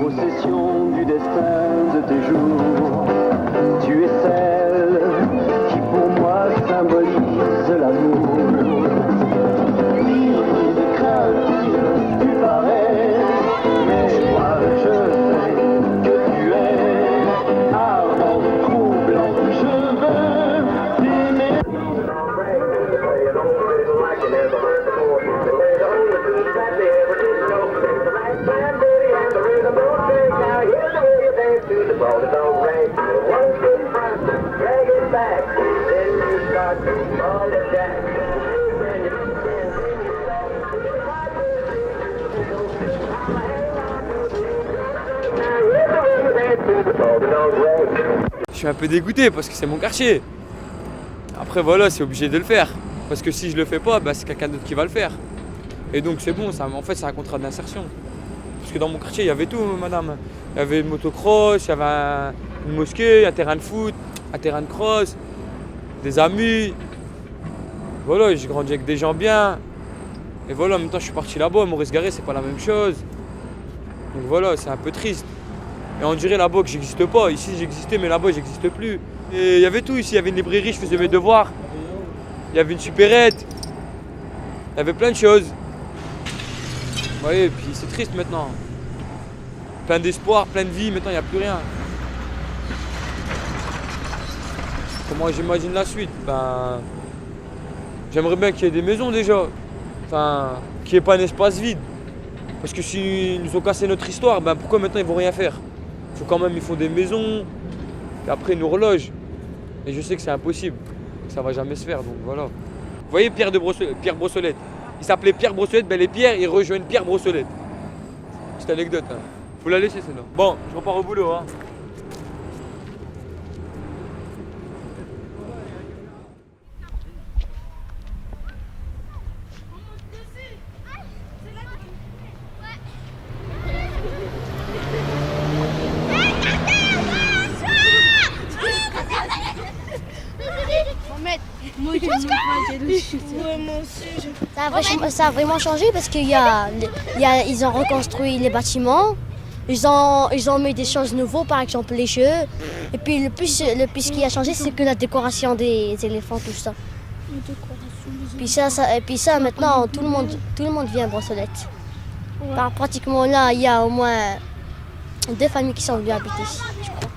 possession du destin de tes jours. Tu es celle qui pour moi symbolise l'amour. Libre de crainte, tu parais, mais moi je sais que tu es ardent, troublant. Je veux t'aimer. Je suis un peu dégoûté parce que c'est mon quartier. Après voilà, c'est obligé de le faire. Parce que si je le fais pas, bah, c'est quelqu'un d'autre qui va le faire. Et donc c'est bon, ça, en fait c'est un contrat d'insertion. Parce que dans mon quartier, il y avait tout, madame. Il y avait une motocross, il y avait une mosquée, un terrain de foot, un terrain de cross, des amis. Voilà, j'ai grandi avec des gens bien. Et voilà, en même temps, je suis parti là-bas. Maurice Garret, c'est pas la même chose. Donc voilà, c'est un peu triste. Et on dirait là-bas que j'existe pas. Ici, j'existais, mais là-bas, j'existe plus. Et il y avait tout ici. Il y avait une librairie, je faisais mes devoirs. Il y avait une supérette. Il y avait plein de choses. Vous voyez, et puis c'est triste maintenant. Plein d'espoir, plein de vie. Maintenant, il n'y a plus rien. Comment j'imagine la suite? Ben, j'aimerais bien qu'il y ait des maisons déjà. Enfin, qu'il n'y ait pas un espace vide. Parce que s'ils nous ont cassé notre histoire, ben pourquoi maintenant ils vont rien faire? Faut quand même, il faut des maisons, et après une horloge. Et je sais que c'est impossible, que ça va jamais se faire, donc voilà. Vous voyez Pierre Brossolette? Il s'appelait Pierre Brossolette, ben les Pierres, ils rejoignent Pierre Brossolette. Petite anecdote, hein. Faut la laisser celle-là. Bon, je repars au boulot, hein. Ça a vraiment changé parce ils ont reconstruit les bâtiments, ils ont mis des choses nouvelles, par exemple les jeux. Et puis le plus qui a changé, c'est que la décoration des éléphants, tout ça. Puis ça maintenant, tout le monde vient à Brossolette. Pratiquement là, il y a au moins 2 familles qui sont venues habiter ici, je crois.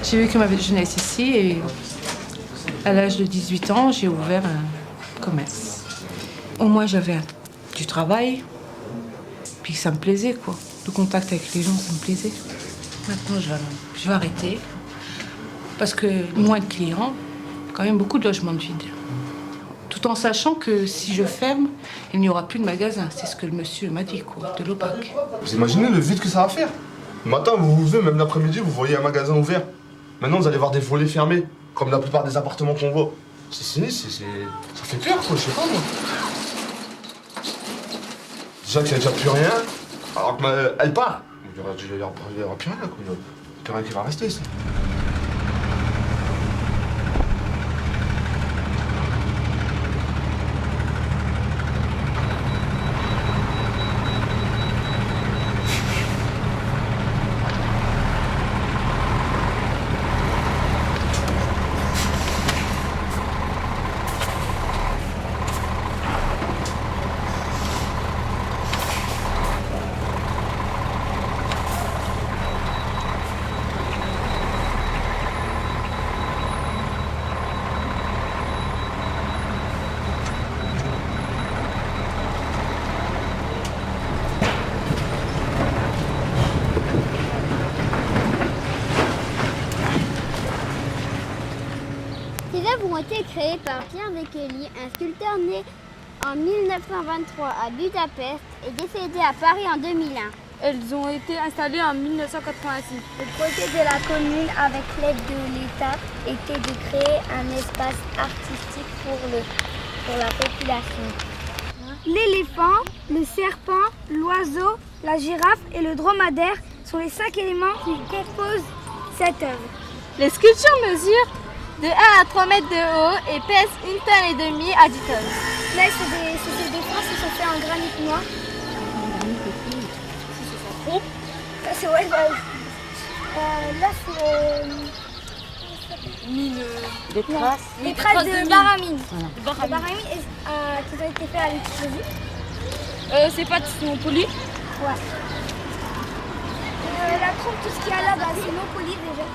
J'ai vécu ma jeunesse ici et à l'âge de 18 ans, j'ai ouvert un commerce. Au moins, j'avais du travail, puis ça me plaisait, quoi. Le contact avec les gens, ça me plaisait. Maintenant, je vais arrêter parce que moins de clients, quand même beaucoup de logements de vide. Tout en sachant que si je ferme, il n'y aura plus de magasin. C'est ce que le monsieur m'a dit, quoi, de l'OPAC. Vous imaginez le vide que ça va faire? Le matin, vous vous levez, même l'après-midi, vous voyez un magasin ouvert. Maintenant, vous allez voir des volets fermés, comme la plupart des appartements qu'on voit. C'est sinistre, ça fait peur, quoi, je sais pas, moi. Déjà qu'il n'y a déjà plus rien, alors qu'elle part. Il n'y aura plus rien, quoi. Il n'y a plus rien qui va rester, ça. tombes ont été créées par Pierre Bekele, un sculpteur né en 1923 à Budapest et décédé à Paris en 2001. Elles ont été installées en 1986. Le projet de la commune, avec l'aide de l'État, était de créer un espace artistique pour la population. L'éléphant, le serpent, l'oiseau, la girafe et le dromadaire sont les 5 éléments qui composent cette œuvre. Les sculptures mesurent de 1 à 3 mètres de haut et pèsent 1,5 tonnes à 10 tonnes. Là, c'est des fonds qui sont faits en granit noir. Ça, c'est ouais, là, c'est des traces de baramine. La baramine qui ont été faites à l'explosif. Ces pattes sont polies. Ouais. La trompe, tout ce qu'il y a là, c'est non poli déjà.